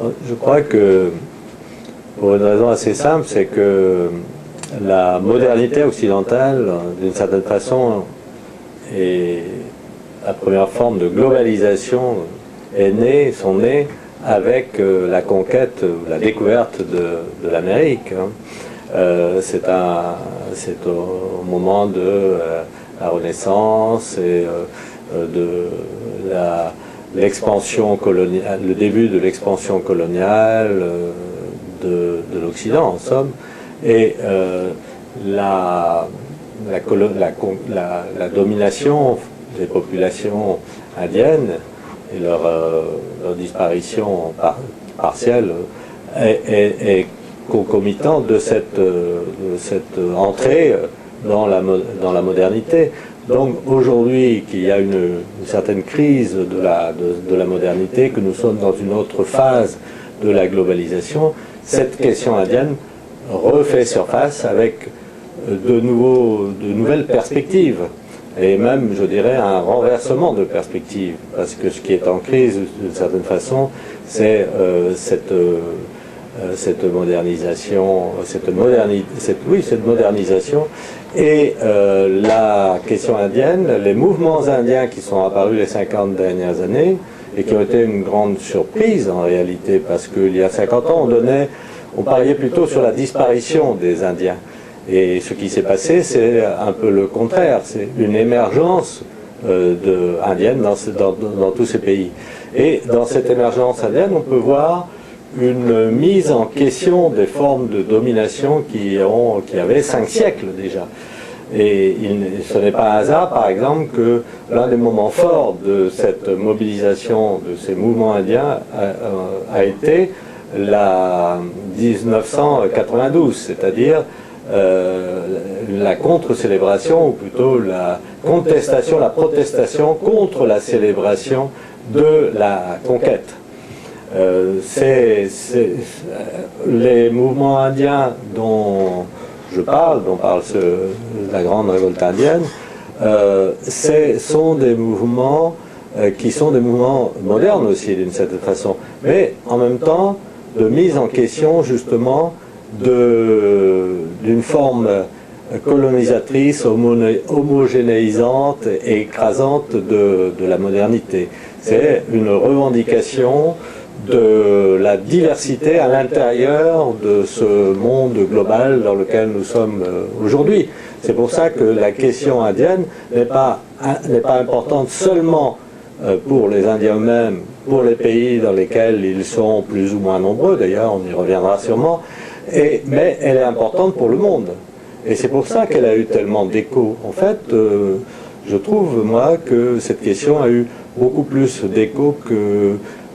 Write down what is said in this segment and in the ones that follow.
Je crois que, pour une raison assez simple, c'est que la modernité occidentale, d'une certaine façon, et la première forme de globalisation sont nées avec la conquête, la découverte de l'Amérique. C'est au moment de la Renaissance et de l'expansion coloniale, le début de l'expansion coloniale de l'Occident, en somme, et la domination des populations indiennes et leur disparition partielle est concomitante de cette entrée dans la modernité. Donc aujourd'hui qu'il y a une certaine crise de la modernité, que nous sommes dans une autre phase de la globalisation, cette question indienne refait surface avec de nouvelles perspectives, et même, je dirais, un renversement de perspectives, parce que ce qui est en crise, d'une certaine façon, c'est cette modernisation, cette modernisation, et la question indienne, les mouvements indiens qui sont apparus les 50 dernières années, et qui ont été une grande surprise en réalité, parce qu'il y a 50 ans, on pariait plutôt sur la disparition des Indiens. Et ce qui s'est passé, c'est un peu le contraire, c'est une émergence indienne dans tous ces pays. Et dans cette émergence indienne, on peut voir une mise en question des formes de domination qui avaient 5 siècles déjà. Et ce n'est pas un hasard, par exemple, que l'un des moments forts de cette mobilisation de ces mouvements indiens a été la 1992, c'est-à-dire la contre-célébration, ou plutôt la protestation contre la célébration de la conquête. Les mouvements indiens dont parle la grande révolte indienne, sont des mouvements qui sont des mouvements modernes aussi d'une certaine façon, mais en même temps de mise en question justement d'une forme colonisatrice, homogénéisante et écrasante de la modernité. C'est une revendication de la diversité à l'intérieur de ce monde global dans lequel nous sommes aujourd'hui. C'est pour ça que la question indienne n'est pas importante seulement pour les Indiens eux-mêmes, pour les pays dans lesquels ils sont plus ou moins nombreux, d'ailleurs on y reviendra sûrement, mais elle est importante pour le monde. Et c'est pour ça qu'elle a eu tellement d'écho. En fait, je trouve, moi, que cette question a eu beaucoup plus d'écho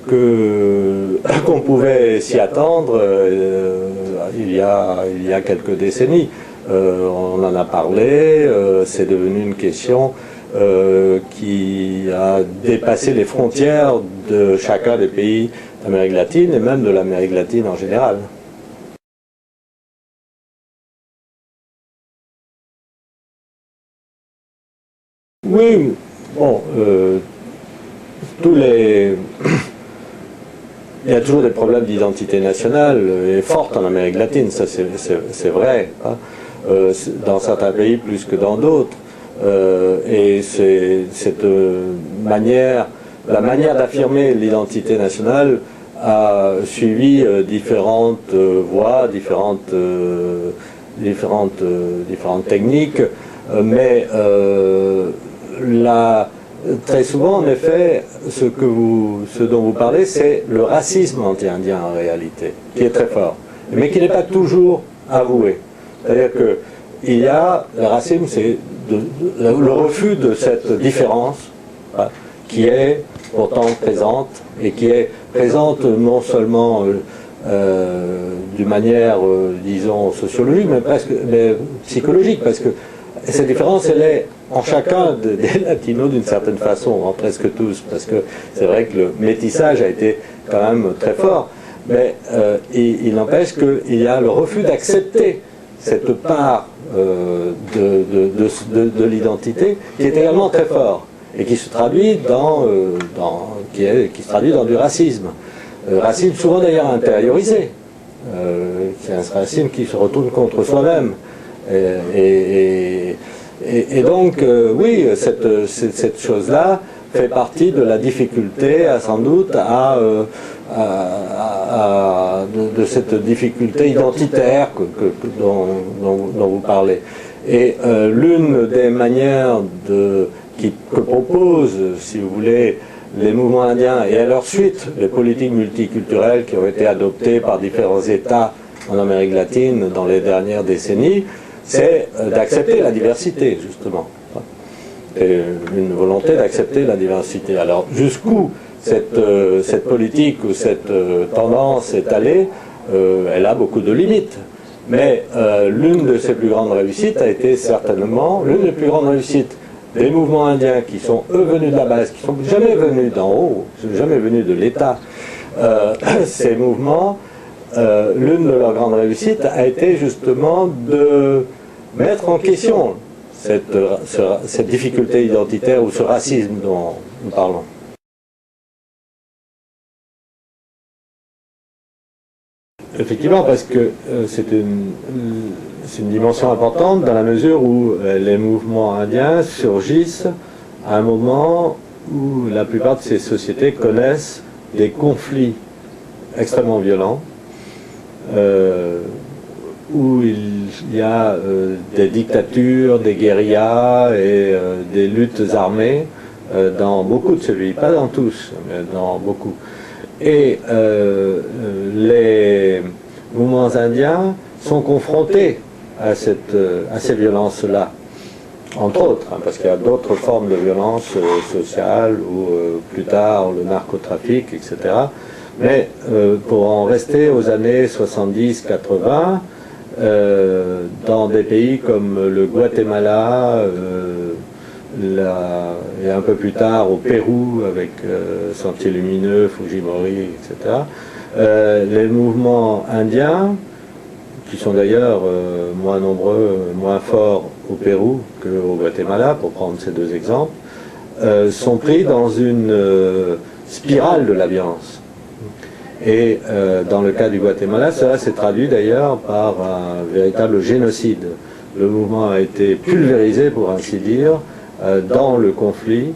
qu'on pouvait s'y attendre il y a quelques décennies. On en a parlé, c'est devenu une question qui a dépassé les frontières de chacun des pays d'Amérique latine et même de l'Amérique latine en général. Oui, bon, il y a toujours des problèmes d'identité nationale et fortes en Amérique latine, ça c'est vrai, hein, dans certains pays plus que dans d'autres. Et cette manière, la manière d'affirmer l'identité nationale a suivi différentes voies, différentes techniques, mais très souvent, en effet, ce dont vous parlez, c'est le racisme anti-indien en réalité, qui est très fort, mais qui n'est pas toujours avoué. C'est-à-dire que le racisme, c'est le refus de cette différence, hein, qui est pourtant présente, et qui est présente non seulement d'une manière, disons, sociologique, mais psychologique, parce que cette différence, elle est en chacun des latinos d'une certaine façon, en presque tous, parce que c'est vrai que le métissage a été quand même très fort, mais il n'empêche qu'il y a le refus d'accepter cette part de l'identité qui est également très fort et qui se traduit dans du racisme. racine souvent d'ailleurs intériorisée, c'est un racine qui se retourne contre soi-même. Et donc, oui, cette chose-là fait partie de la difficulté, sans doute, de cette difficulté identitaire dont vous parlez. Et l'une des manières que proposent, si vous voulez, les mouvements indiens et à leur suite les politiques multiculturelles qui ont été adoptées par différents États en Amérique latine dans les dernières décennies, c'est d'accepter la diversité, justement. Et une volonté d'accepter la diversité. Alors, jusqu'où cette politique ou cette tendance est allée, elle a beaucoup de limites. Mais l'une de ses plus grandes réussites a été certainement l'une des plus grandes réussites des mouvements indiens qui sont, eux, venus de la base, qui ne sont jamais venus d'en haut, jamais venus de l'État. Ces mouvements, l'une de leurs grandes réussites a été justement de mettre en question cette difficulté identitaire ou ce racisme dont nous parlons. Effectivement, parce que c'est une dimension importante dans la mesure où les mouvements indiens surgissent à un moment où la plupart de ces sociétés connaissent des conflits extrêmement violents, où il y a des dictatures, des guérillas et des luttes armées dans beaucoup de ces pays, pas dans tous, mais dans beaucoup. Et les mouvements indiens sont confrontés à ces violences-là, entre autres, hein, parce qu'il y a d'autres formes de violence sociale ou plus tard le narcotrafic, etc. Mais pour en rester aux années 70-80, dans des pays comme le Guatemala, et un peu plus tard au Pérou avec Sentier Lumineux, Fujimori, etc. Les mouvements indiens, qui sont d'ailleurs moins nombreux, moins forts au Pérou qu'au Guatemala, pour prendre ces deux exemples, sont pris dans une spirale de la violence. Et dans le cas du Guatemala, cela s'est traduit d'ailleurs par un véritable génocide. Le mouvement a été pulvérisé, pour ainsi dire, dans le conflit,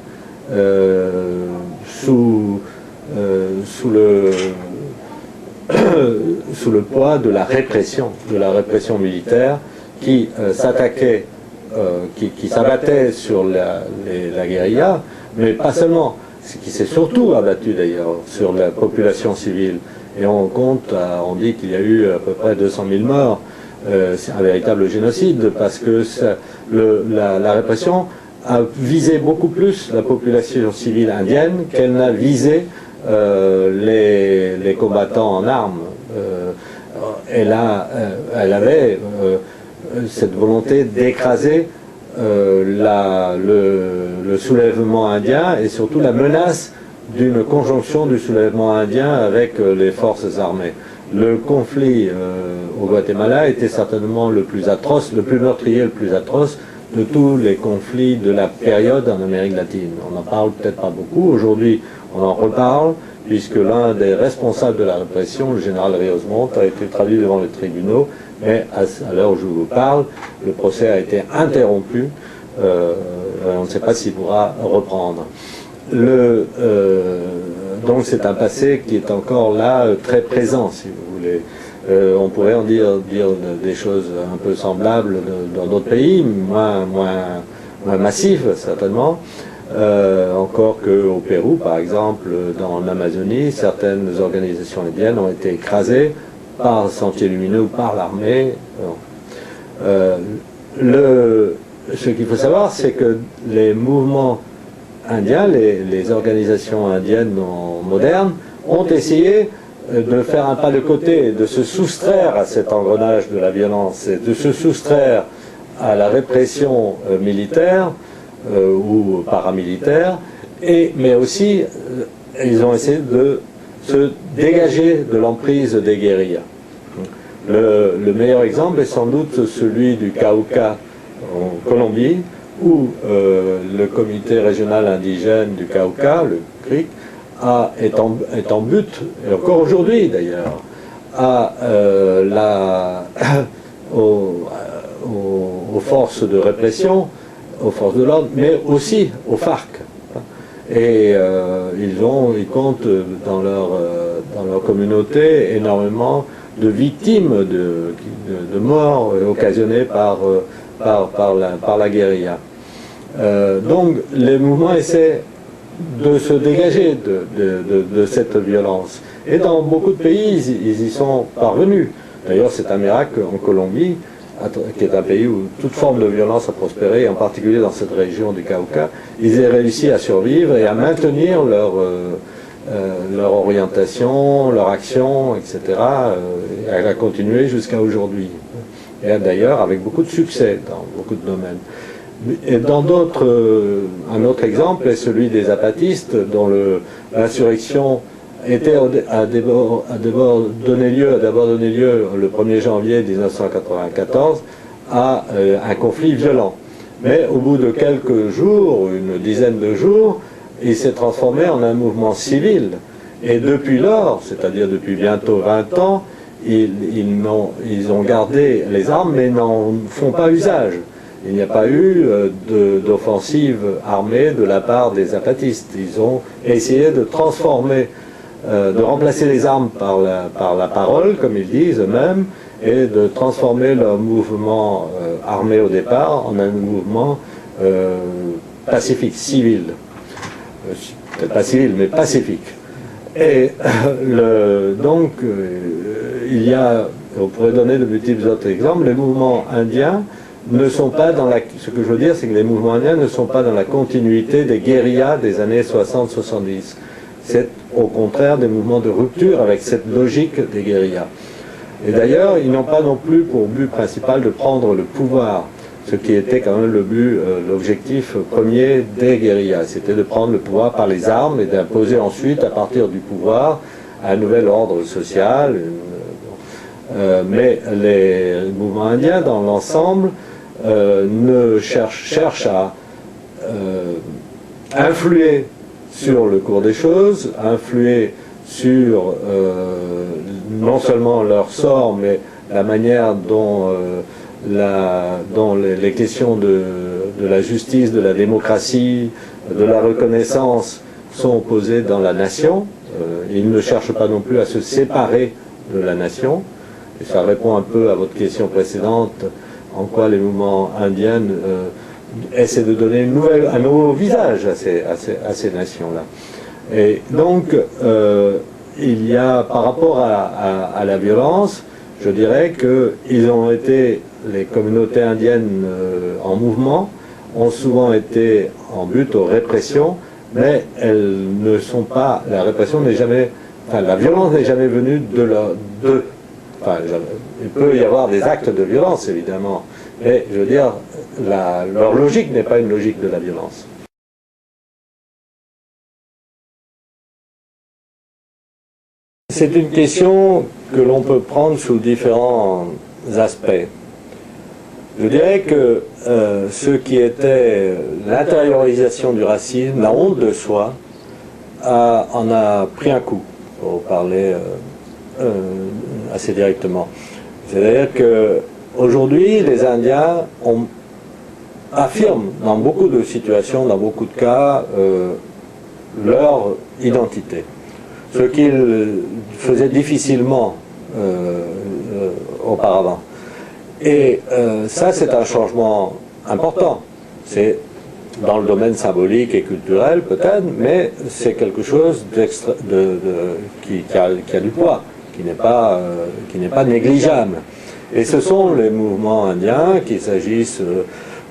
sous le poids de la répression militaire qui s'attaquait, qui s'abattait sur la guérilla, mais pas seulement, qui s'est surtout abattu d'ailleurs sur la population civile. Et on dit qu'il y a eu à peu près 200 000 morts. C'est un véritable génocide parce que la répression a visé beaucoup plus la population civile indienne qu'elle n'a visé les combattants en armes. Elle avait cette volonté d'écraser le soulèvement indien et surtout la menace d'une conjonction du soulèvement indien avec les forces armées. Le conflit au Guatemala était certainement le plus atroce, le plus meurtrier, le plus atroce de tous les conflits de la période en Amérique latine. On n'en parle peut-être pas beaucoup. Aujourd'hui, on en reparle, puisque l'un des responsables de la répression, le général Rios Montt, a été traduit devant les tribunaux, mais à l'heure où je vous parle, le procès a été interrompu. On ne sait pas s'il pourra reprendre. Donc c'est un passé qui est encore là, très présent, si vous voulez. On pourrait en dire des choses un peu semblables dans d'autres pays, moins massives certainement, encore qu'au Pérou, par exemple, dans l'Amazonie, certaines organisations indiennes ont été écrasées par Sentier Lumineux ou par l'armée. Ce qu'il faut savoir, c'est que les mouvements indiens, les organisations indiennes modernes, ont essayé de faire un pas de côté, de se soustraire à cet engrenage de la violence, et de se soustraire à la répression militaire ou paramilitaire, mais aussi ils ont essayé de se dégager de l'emprise des guérillas. Le meilleur exemple est sans doute celui du Cauca en Colombie, où le comité régional indigène du Cauca, le CRIC, est en but, et encore aujourd'hui d'ailleurs, aux forces de répression, aux forces de l'ordre, mais aussi aux FARC. Et ils comptent dans leur communauté énormément de victimes de morts occasionnées par la guérilla. Donc les mouvements essaient de se dégager de cette violence. Et dans beaucoup de pays, ils y sont parvenus. D'ailleurs, c'est un miracle en Colombie, qui est un pays où toute forme de violence a prospéré, en particulier dans cette région du Cauca. Ils ont réussi à survivre et à maintenir leur orientation, leur action, etc., et à continuer jusqu'à aujourd'hui. Et d'ailleurs, avec beaucoup de succès dans beaucoup de domaines. Et dans un autre exemple est celui des zapatistes, dont l'insurrection a d'abord donné lieu le 1er janvier 1994 à un conflit violent. Mais au bout de quelques jours, une dizaine de jours, il s'est transformé en un mouvement civil. Et depuis lors, c'est-à-dire depuis bientôt 20 ans, ils ont gardé les armes mais n'en font pas usage. Il n'y a pas eu d'offensive armée de la part des zapatistes. Ils ont essayé de transformer, de remplacer les armes par la parole, comme ils disent eux-mêmes, et de transformer leur mouvement armé au départ en un mouvement pacifique, civil. Peut-être pas civil, mais pacifique. Et donc, on pourrait donner de multiples autres exemples. Les mouvements indiens ne sont pas ce que je veux dire, c'est que les mouvements indiens ne sont pas dans la continuité des guérillas des années 60-70. C'est au contraire des mouvements de rupture avec cette logique des guérillas. Et d'ailleurs, ils n'ont pas non plus pour but principal de prendre le pouvoir, ce qui était quand même l'objectif premier des guérillas. C'était de prendre le pouvoir par les armes et d'imposer ensuite, à partir du pouvoir, un nouvel ordre social. Mais les mouvements indiens, dans l'ensemble, cherchent à influer sur le cours des choses, influer sur non seulement leur sort, mais la manière dont les questions de la justice, de la démocratie, de la reconnaissance sont posées dans la nation. Ils ne cherchent pas non plus à se séparer de la nation. Et ça répond un peu à votre question précédente, en quoi les mouvements indiens essaient de donner un nouveau visage à ces nations-là. Et donc, il y a, par rapport à la violence, je dirais que les communautés indiennes en mouvement ont souvent été en but aux répressions, mais elles ne sont pas, la violence n'est jamais venue d'eux. Il peut y avoir des actes de violence, évidemment, mais je veux dire, leur logique n'est pas une logique de la violence. C'est une question que l'on peut prendre sous différents aspects. Je dirais que ce qui était l'intériorisation du racisme, la honte de soi, en a pris un coup, pour parler assez directement. C'est-à-dire qu'aujourd'hui, les Indiens affirment dans beaucoup de situations, dans beaucoup de cas, leur identité. Ce qu'ils faisaient difficilement auparavant. Et ça, c'est un changement important. C'est dans le domaine symbolique et culturel, peut-être, mais c'est quelque chose qui a du poids, qui n'est pas négligeable. Et ce sont les mouvements indiens, qu'il s'agisse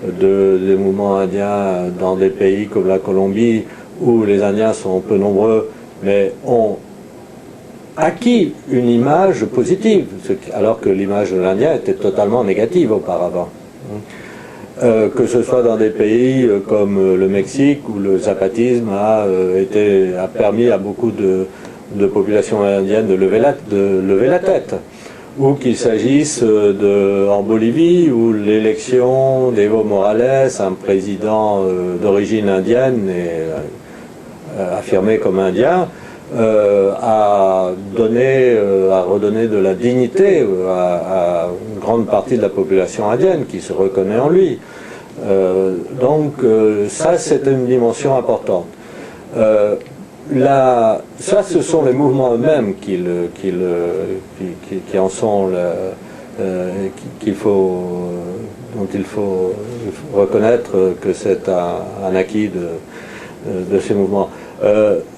des mouvements indiens dans des pays comme la Colombie, où les Indiens sont peu nombreux, mais ont acquis une image positive, alors que l'image de l'Indien était totalement négative auparavant. Que ce soit dans des pays comme le Mexique, où le zapatisme a permis à beaucoup de populations indiennes de lever la tête, ou qu'il s'agisse en Bolivie, où l'élection d'Evo Morales, un président d'origine indienne, affirmés comme indiens, à redonner de la dignité à une grande partie de la population indienne qui se reconnaît en lui. Ça, c'est une dimension importante. Ça, ce sont les mouvements eux-mêmes qui en sont dont il faut reconnaître que c'est un acquis de ces mouvements.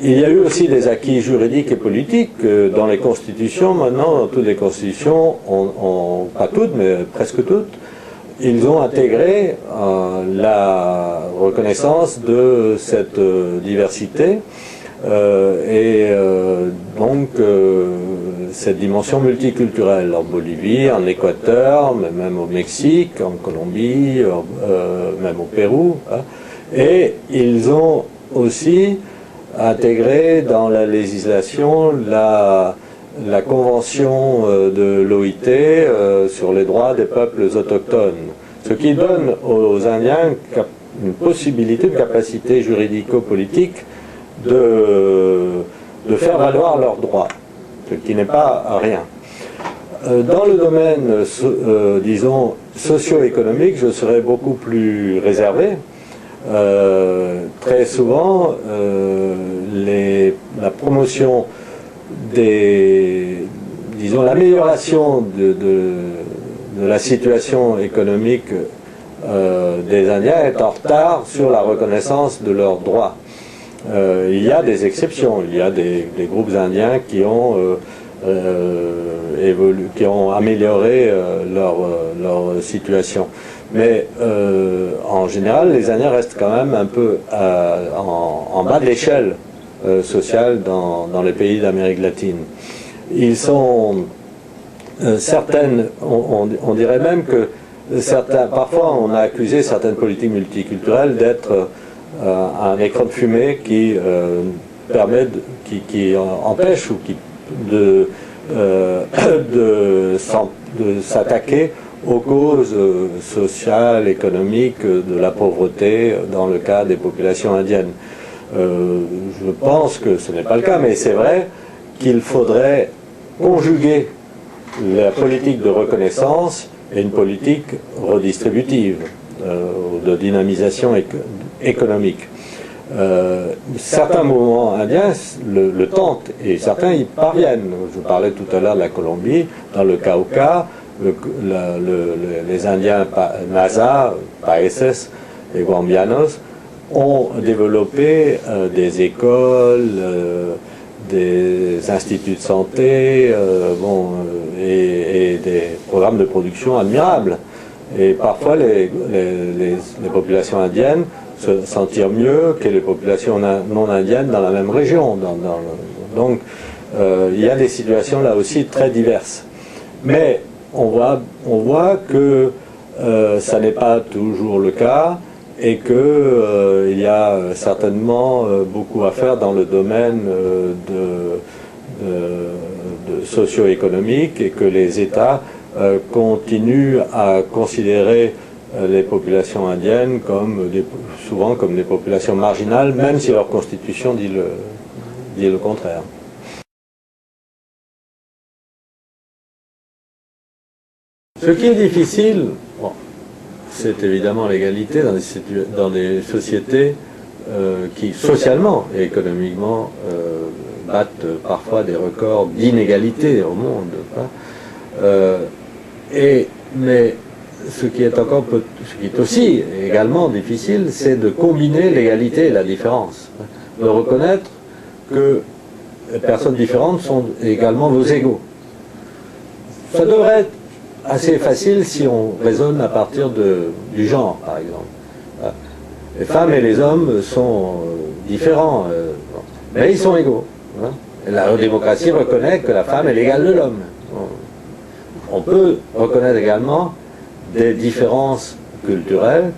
Il y a eu aussi des acquis juridiques et politiques dans les constitutions. Maintenant, dans toutes les constitutions, pas toutes, mais presque toutes, ils ont intégré la reconnaissance de cette diversité cette dimension multiculturelle en Bolivie, en Équateur, mais même au Mexique, en Colombie, même au Pérou. Hein. Et ils ont aussi intégré dans la législation la convention de l'OIT sur les droits des peuples autochtones, ce qui donne aux Indiens une possibilité, une capacité juridico-politique de faire valoir leurs droits, ce qui n'est pas rien. Dans le domaine, disons, socio-économique, je serais beaucoup plus réservé. Très souvent, la promotion disons, l'amélioration de la situation économique des Indiens est en retard sur la reconnaissance de leurs droits. Il y a des exceptions, il y a des groupes indiens qui ont amélioré leur situation. Mais en général, les Indiens restent quand même un peu en bas de l'échelle sociale dans les pays d'Amérique latine. Ils sont certaines, on dirait même que parfois on a accusé certaines politiques multiculturelles d'être un écran de fumée qui empêche ou de s'attaquer aux causes sociales, économiques, de la pauvreté dans le cas des populations indiennes. Je pense que ce n'est pas le cas, mais c'est vrai qu'il faudrait conjuguer la politique de reconnaissance et une politique redistributive, de dynamisation économique. Certains mouvements indiens le tentent et certains y parviennent. Je parlais tout à l'heure de la Colombie. Dans le Cauca, les Indiens Nasa, Paeses et Guambianos ont développé des écoles, des instituts de santé et des programmes de production admirables. Et parfois les populations indiennes s'en tirent mieux que les populations non indiennes dans la même région. Donc il y a des situations là aussi très diverses. Mais on voit que ça n'est pas toujours le cas et qu'il y a certainement beaucoup à faire dans le domaine socio-économique et que les États continuent à considérer les populations indiennes souvent comme des populations marginales, même si leur constitution dit le contraire. Ce qui est difficile, c'est évidemment l'égalité dans des sociétés qui, socialement et économiquement, battent parfois des records d'inégalité au monde. Mais ce qui est aussi également difficile, c'est de combiner l'égalité et la différence. De reconnaître que les personnes différentes sont également vos égaux. Ça devrait être assez facile si on raisonne à partir du genre, par exemple. Les femmes et les hommes sont différents, mais ils sont égaux. La démocratie reconnaît que la femme est l'égale de l'homme. On peut reconnaître également des différences culturelles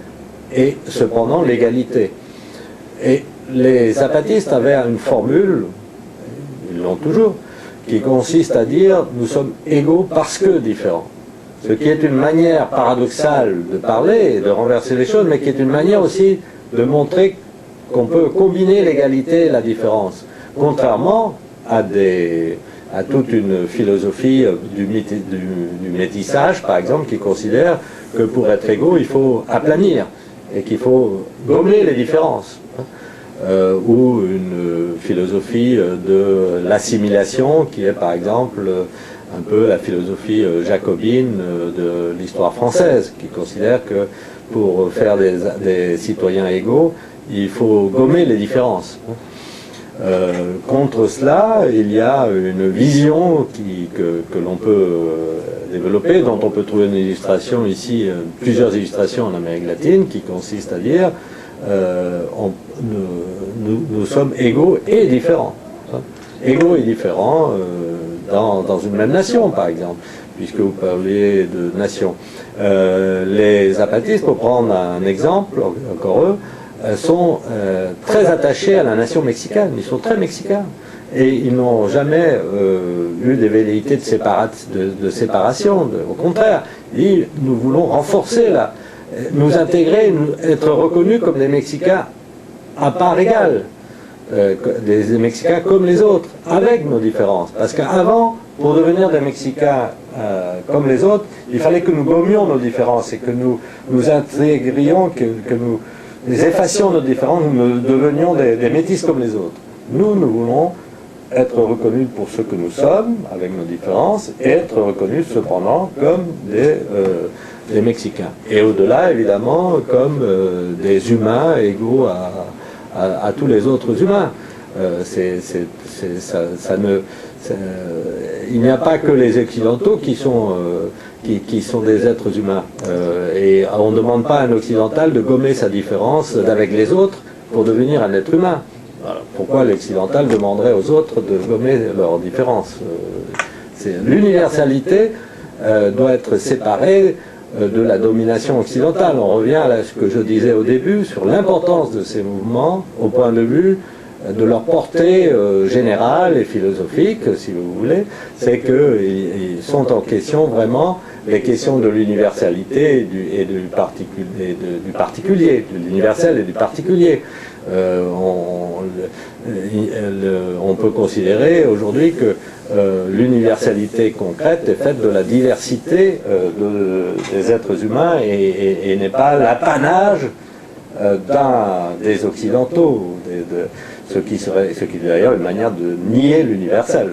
et cependant l'égalité. Et les zapatistes avaient une formule, ils l'ont toujours, qui consiste à dire nous sommes égaux parce que différents. Ce qui est une manière paradoxale de parler et de renverser les choses, mais qui est une manière aussi de montrer qu'on peut combiner l'égalité et la différence, contrairement à toute une philosophie du métissage, par exemple, qui considère que pour être égaux, il faut aplanir et qu'il faut gommer les différences. Ou une philosophie de l'assimilation, qui est par exemple un peu la philosophie jacobine de l'histoire française, qui considère que pour faire des citoyens égaux, il faut gommer les différences. Contre cela, il y a une vision que l'on peut développer, dont on peut trouver une illustration ici, plusieurs illustrations en Amérique latine, qui consiste à dire nous sommes égaux et différents. Égaux et différents dans une même nation, par exemple, puisque vous parliez de nation. Les zapatistes, pour prendre un exemple, encore eux, sont très attachés à la nation mexicaine. Ils sont très mexicains. Et ils n'ont jamais eu des velléités de séparation. Au contraire, nous voulons renforcer nous intégrer, être reconnus comme des Mexicains à part égale, des Mexicains comme les autres, avec nos différences. Parce qu'avant, pour devenir des Mexicains comme les autres, il fallait que nous gommions nos différences et que nous intégrions, que nous effacions nos différences, nous devenions des métis comme les autres. Nous voulons être reconnus pour ce que nous sommes, avec nos différences, et être reconnus cependant comme des Mexicains. Et au-delà, évidemment, comme des humains égaux à tous les autres humains. Il n'y a pas que les Occidentaux qui sont des êtres humains. Et on ne demande pas à un Occidental de gommer sa différence avec les autres pour devenir un être humain. Alors, pourquoi l'Occidental demanderait aux autres de gommer leurs différences? L'universalité doit être séparée de la domination occidentale. On revient à ce que je disais au début sur l'importance de ces mouvements au point de vue de leur portée générale et philosophique, si vous voulez. C'est qu'ils sont en question vraiment les questions de l'universalité et du particulier, de l'universel et du particulier. On peut considérer aujourd'hui que l'universalité concrète est faite de la diversité des êtres humains et n'est pas l'apanage des Occidentaux, ce qui est d'ailleurs une manière de nier l'universel.